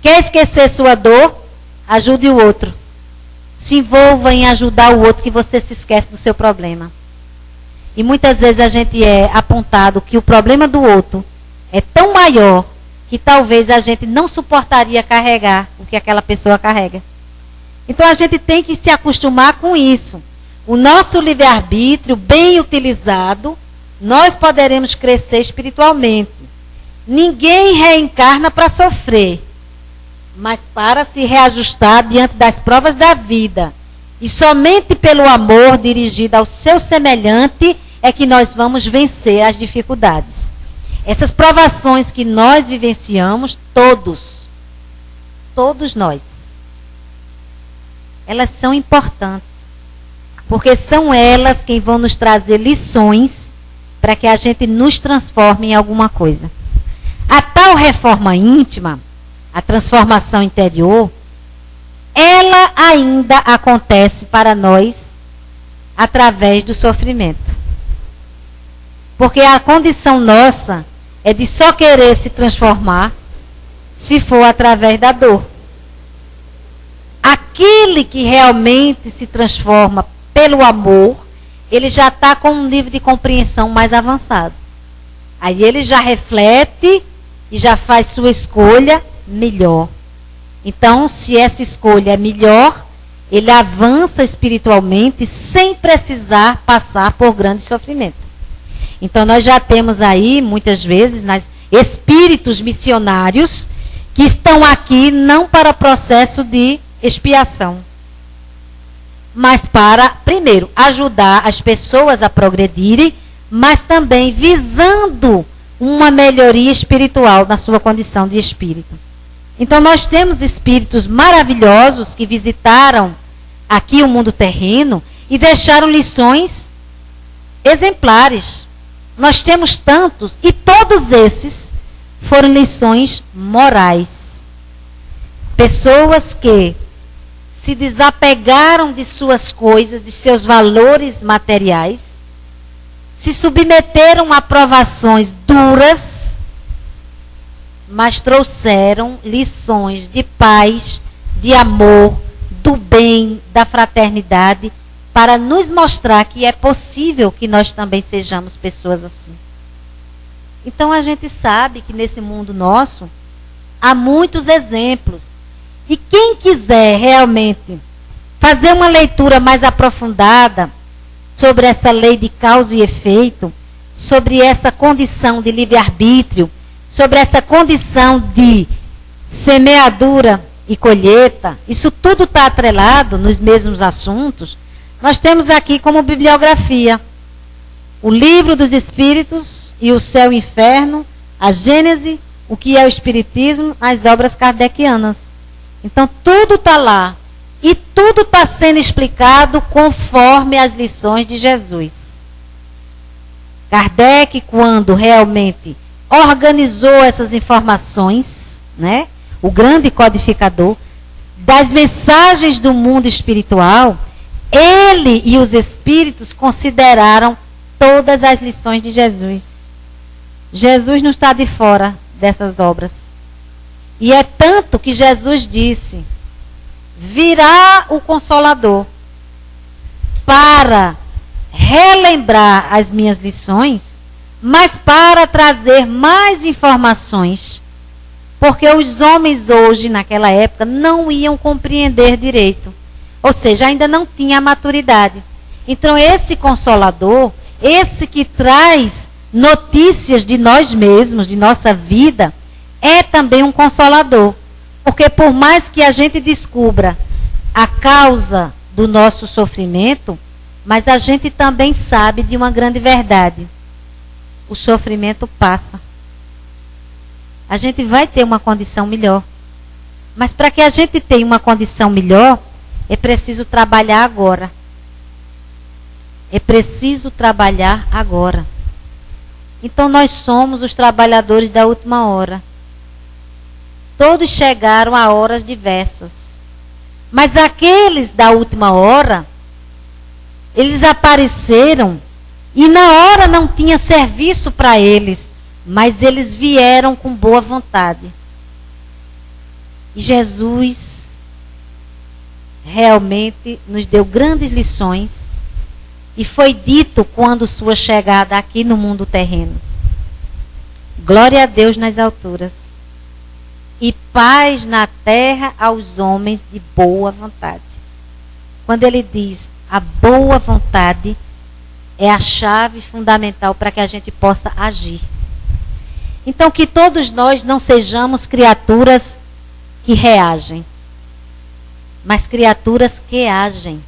Speaker 2: quer esquecer sua dor? Ajude o outro. Se envolva em ajudar o outro que você se esquece do seu problema. E muitas vezes a gente é apontado que o problema do outro é tão maior que talvez a gente não suportaria carregar o que aquela pessoa carrega. Então a gente tem que se acostumar com isso. O nosso livre-arbítrio, bem utilizado, nós poderemos crescer espiritualmente. Ninguém reencarna para sofrer, mas para se reajustar diante das provas da vida. E somente pelo amor dirigido ao seu semelhante é que nós vamos vencer as dificuldades. Essas provações que nós vivenciamos, todos nós, elas são importantes, porque são elas quem vão nos trazer lições para que a gente nos transforme em alguma coisa. A tal reforma íntima, a transformação interior, ela ainda acontece para nós através do sofrimento. Porque a condição nossa é de só querer se transformar se for através da dor. Aquele que realmente se transforma pelo amor, ele já está com um nível de compreensão mais avançado. Aí ele já reflete e já faz sua escolha melhor. Então, se essa escolha é melhor, ele avança espiritualmente sem precisar passar por grande sofrimento. Então, nós já temos aí, muitas vezes, espíritos missionários que estão aqui não para processo de expiação, mas para, primeiro, ajudar as pessoas a progredirem, mas também visando uma melhoria espiritual na sua condição de espírito. Então, nós temos espíritos maravilhosos que visitaram aqui o mundo terreno e deixaram lições exemplares. Nós temos tantos, e todos esses foram lições morais. Pessoas que se desapegaram de suas coisas, de seus valores materiais, se submeteram a provações duras, mas trouxeram lições de paz, de amor, do bem, da fraternidade, para nos mostrar que é possível que nós também sejamos pessoas assim. Então a gente sabe que nesse mundo nosso há muitos exemplos. E quem quiser realmente fazer uma leitura mais aprofundada sobre essa lei de causa e efeito, sobre essa condição de livre-arbítrio, sobre essa condição de semeadura e colheita, isso tudo está atrelado nos mesmos assuntos. Nós temos aqui como bibliografia o Livro dos Espíritos e o Céu e o Inferno, a Gênese, o que é o Espiritismo, as obras kardecianas. Então, tudo está lá. E tudo está sendo explicado conforme as lições de Jesus. Kardec, quando realmente organizou essas informações, né, o grande codificador das mensagens do mundo espiritual, ele e os espíritos consideraram todas as lições de Jesus. Jesus não está de fora dessas obras. E é tanto que Jesus disse: virá o Consolador para relembrar as minhas lições, mas para trazer mais informações. Porque os homens hoje, naquela época, não iam compreender direito. Ou seja, ainda não tinha a maturidade. Então, esse Consolador, esse que traz notícias de nós mesmos, de nossa vida, é também um consolador. Porque por mais que a gente descubra a causa do nosso sofrimento, mas a gente também sabe de uma grande verdade. O sofrimento passa. A gente vai ter uma condição melhor. Mas para que a gente tenha uma condição melhor, é preciso trabalhar agora. É preciso trabalhar agora. Então nós somos os trabalhadores da última hora. Todos chegaram a horas diversas. Mas aqueles da última hora, eles apareceram e na hora não tinha serviço para eles, mas eles vieram com boa vontade. E Jesus realmente nos deu grandes lições e foi dito quando sua chegada aqui no mundo terreno: glória a Deus nas alturas e paz na terra aos homens de boa vontade. Quando ele diz a boa vontade, é a chave fundamental para que a gente possa agir. Então, que todos nós não sejamos criaturas que reagem, mas criaturas que agem.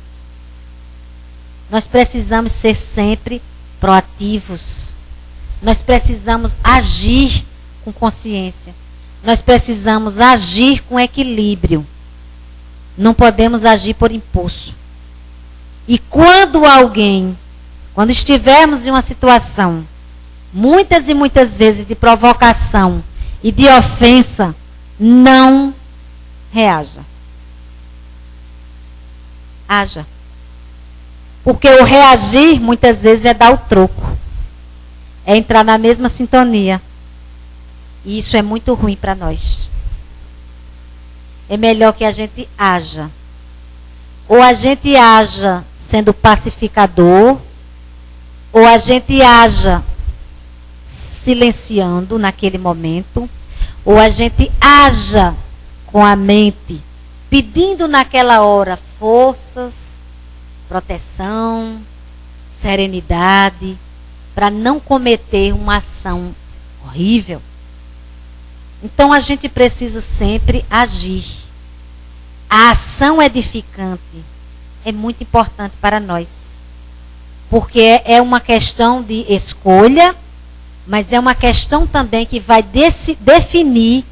Speaker 2: Nós precisamos ser sempre proativos. Nós precisamos agir com consciência. Nós precisamos agir com equilíbrio. Não podemos agir por impulso. E quando estivermos em uma situação, muitas e muitas vezes de provocação e de ofensa, não reaja. Haja. Porque o reagir, muitas vezes, é dar o troco. é entrar na mesma sintonia. E isso é muito ruim para nós. É melhor que a gente haja. Ou a gente haja sendo pacificador, ou a gente haja silenciando naquele momento, ou a gente haja com a mente, pedindo naquela hora forças, proteção, serenidade, para não cometer uma ação horrível. Então a gente precisa sempre agir. A ação edificante é muito importante para nós. Porque é uma questão de escolha, mas é uma questão também que vai definir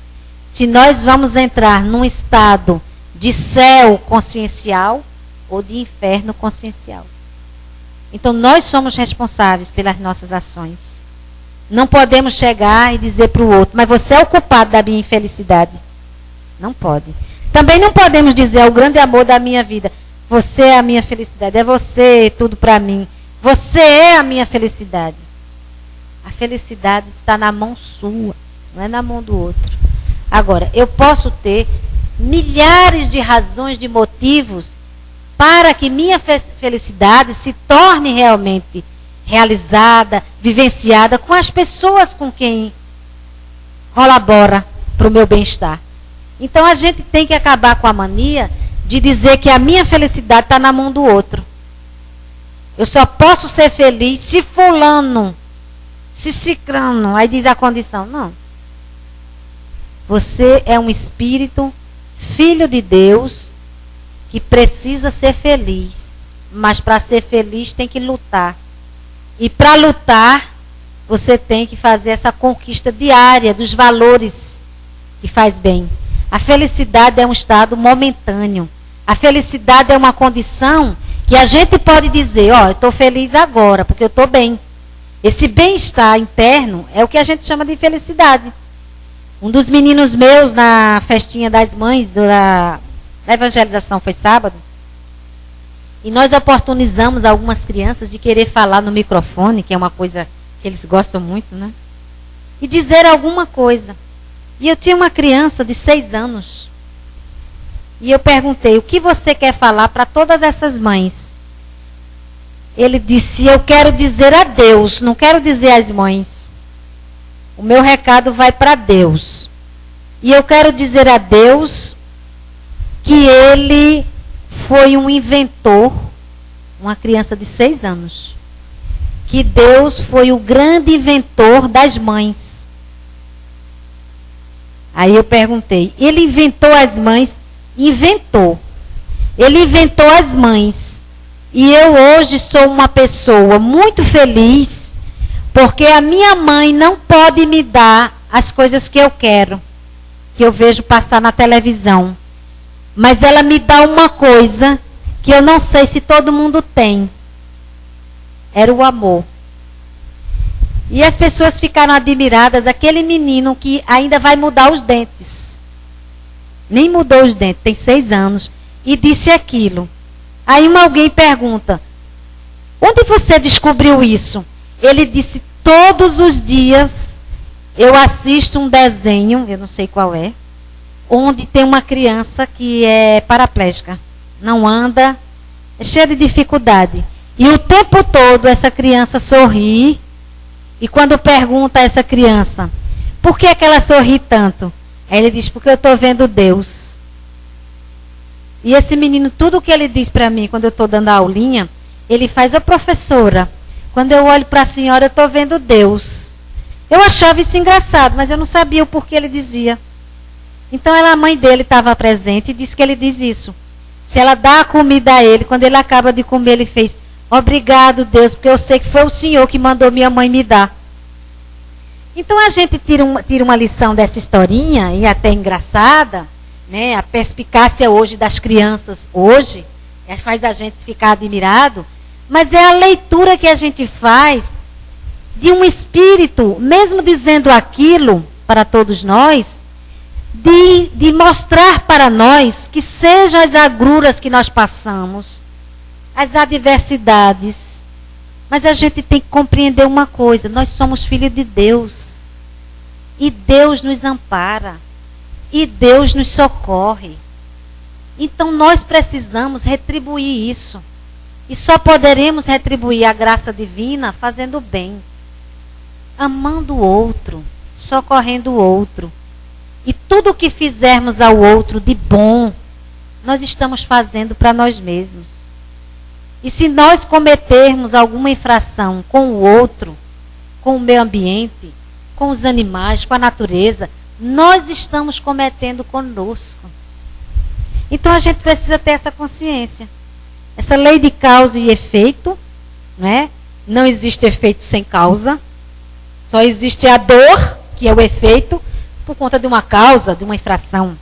Speaker 2: se nós vamos entrar num estado de céu consciencial ou de inferno consciencial. Então nós somos responsáveis pelas nossas ações. Não podemos chegar e dizer para o outro, mas você é o culpado da minha infelicidade. Não pode. Também não podemos dizer, é o grande amor da minha vida. Você é a minha felicidade, é você tudo para mim. Você é a minha felicidade. A felicidade está na mão sua, não é na mão do outro. Agora, eu posso ter milhares de razões, de motivos, para que minha felicidade se torne realmente realizada, vivenciada com as pessoas com quem colabora para o meu bem-estar. Então a gente tem que acabar com a mania de dizer que a minha felicidade está na mão do outro. Eu só posso ser feliz se fulano, se cicrano, aí diz a condição. Não. Você é um espírito, filho de Deus, que precisa ser feliz. Mas para ser feliz tem que lutar. E para lutar, você tem que fazer essa conquista diária dos valores que faz bem. A felicidade é um estado momentâneo. A felicidade é uma condição que a gente pode dizer, ó, eu estou feliz agora, porque eu estou bem. Esse bem-estar interno é o que a gente chama de felicidade. Um dos meninos meus, na festinha das mães, da evangelização, foi sábado, e nós oportunizamos algumas crianças de querer falar no microfone, que é uma coisa que eles gostam muito, né? E dizer alguma coisa. E eu tinha uma criança de 6 anos. E eu perguntei, o que você quer falar para todas essas mães? Ele disse, eu quero dizer a Deus, não quero dizer às mães. O meu recado vai para Deus. E eu quero dizer a Deus que ele foi um inventor, uma criança de 6 anos. Que Deus foi o grande inventor das mães. Aí eu perguntei, ele inventou as mães? Inventou. Ele inventou as mães. E eu hoje sou uma pessoa muito feliz, porque a minha mãe não pode me dar as coisas que eu quero, que eu vejo passar na televisão. Mas ela me dá uma coisa que eu não sei se todo mundo tem. Era o amor. E as pessoas ficaram admiradas, aquele menino que ainda vai mudar os dentes. Nem mudou os dentes, tem 6 anos. E disse aquilo. Aí alguém pergunta, onde você descobriu isso? Ele disse, todos os dias eu assisto um desenho, eu não sei qual é, onde tem uma criança que é paraplégica. Não anda, é cheia de dificuldade. E o tempo todo essa criança sorri. E quando pergunta a essa criança, por que é que ela sorri tanto? Aí ele diz, porque eu estou vendo Deus. E esse menino, tudo que ele diz para mim, quando eu estou dando a aulinha, ele faz, ô professora, quando eu olho para a senhora, eu estou vendo Deus. Eu achava isso engraçado, mas eu não sabia o porquê ele dizia. Então a mãe dele estava presente e disse que ele diz isso. Se ela dá a comida a ele, quando ele acaba de comer, ele fez, obrigado, Deus, porque eu sei que foi o Senhor que mandou minha mãe me dar. Então a gente tira uma lição dessa historinha, e até engraçada, né? A perspicácia hoje das crianças, hoje, faz a gente ficar admirado, mas é a leitura que a gente faz de um espírito, mesmo dizendo aquilo para todos nós, de mostrar para nós que sejam as agruras que nós passamos, as adversidades, Mas a gente tem que compreender uma coisa: nós somos filhos de Deus. E Deus nos ampara. E Deus nos socorre. Então nós precisamos retribuir isso. E só poderemos retribuir a graça divina fazendo o bem, amando o outro, socorrendo o outro. E tudo o que fizermos ao outro de bom, nós estamos fazendo para nós mesmos. E se nós cometermos alguma infração com o outro, com o meio ambiente, com os animais, com a natureza, nós estamos cometendo conosco. Então a gente precisa ter essa consciência. Essa lei de causa e efeito, né? Não existe efeito sem causa. Só existe a dor, que é o efeito, por conta de uma causa, de uma infração.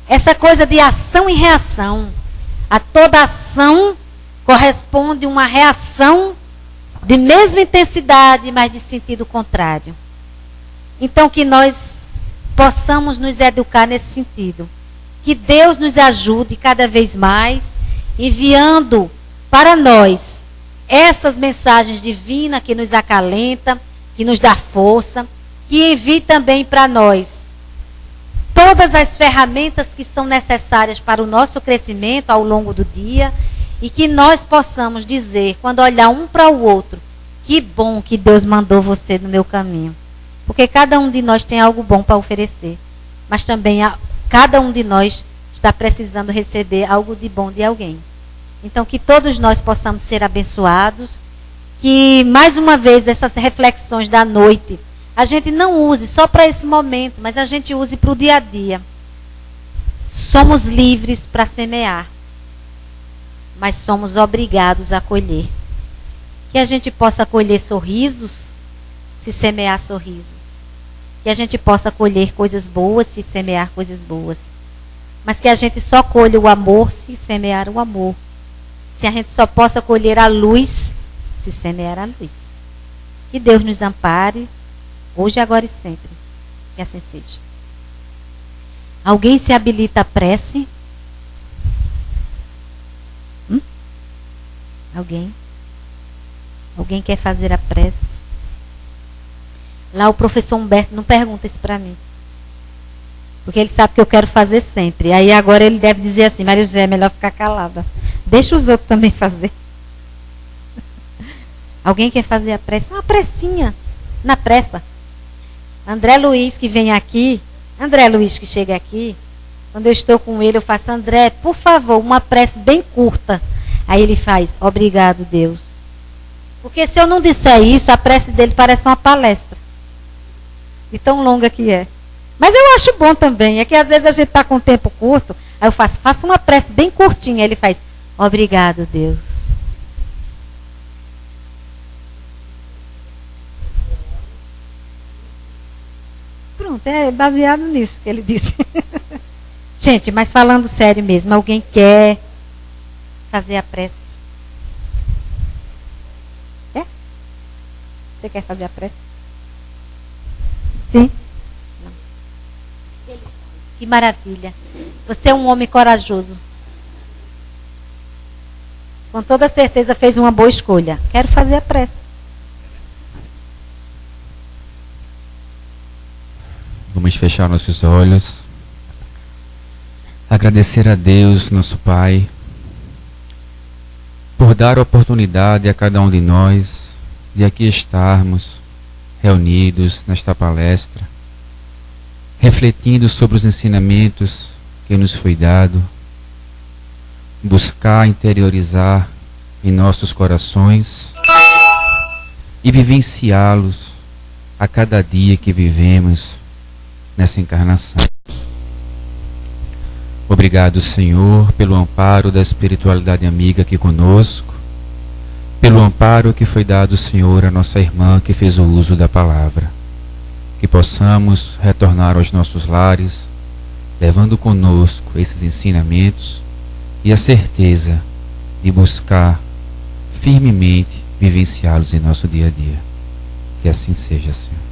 Speaker 2: Essa coisa de ação e reação. A toda ação corresponde uma reação de mesma intensidade, mas de sentido contrário. Então, que nós possamos nos educar nesse sentido. Que Deus nos ajude cada vez mais, enviando para nós essas mensagens divinas que nos acalenta, que nos dá força, que envie também para nós todas as ferramentas que são necessárias para o nosso crescimento ao longo do dia, e que nós possamos dizer, quando olhar um para o outro, que bom que Deus mandou você no meu caminho. Porque cada um de nós tem algo bom para oferecer, mas também cada um de nós está precisando receber algo de bom de alguém. Então, que todos nós possamos ser abençoados, que, mais uma vez, essas reflexões da noite, a gente não use só para esse momento, mas a gente use para o dia a dia. Somos livres para semear, mas somos obrigados a colher. Que a gente possa colher sorrisos, se semear sorrisos. Que a gente possa colher coisas boas, se semear coisas boas. Mas que a gente só colha o amor, se semear o amor. Se a gente só possa colher a luz, se semear a luz. Que Deus nos ampare, hoje, agora e sempre. Que assim seja. Alguém se habilita à prece? Alguém? Alguém quer fazer a prece? Lá o professor Humberto não pergunta isso para mim. Porque ele sabe que eu quero fazer sempre. Aí agora ele deve dizer assim: Maria José, é melhor ficar calada. Deixa os outros também fazer. Alguém quer fazer a prece? Uma precinha, na pressa. André Luiz, que vem aqui, André Luiz que chega aqui, quando eu estou com ele, eu faço: André, por favor, uma prece bem curta. Aí ele faz: obrigado, Deus. Porque se eu não disser isso, a prece dele parece uma palestra. De tão longa que é. Mas eu acho bom também. É que às vezes a gente está com tempo curto. Aí eu faço uma prece bem curtinha. Aí ele faz: obrigado, Deus. Pronto, é baseado nisso que ele disse. Gente, mas falando sério mesmo, alguém quer fazer a prece? Quer? Você quer fazer a prece? Sim? Não. Que maravilha. Você é um homem corajoso. Com toda certeza fez uma boa escolha. Quero fazer a prece.
Speaker 3: Vamos fechar nossos olhos. Agradecer a Deus, nosso Pai, por dar a oportunidade a cada um de nós de aqui estarmos reunidos nesta palestra, refletindo sobre os ensinamentos que nos foi dado, buscar interiorizar em nossos corações e vivenciá-los a cada dia que vivemos nessa encarnação. Obrigado, Senhor, pelo amparo da espiritualidade amiga aqui conosco, pelo amparo que foi dado, Senhor, à nossa irmã que fez o uso da palavra. Que possamos retornar aos nossos lares, levando conosco esses ensinamentos e a certeza de buscar firmemente vivenciá-los em nosso dia a dia. Que assim seja, Senhor.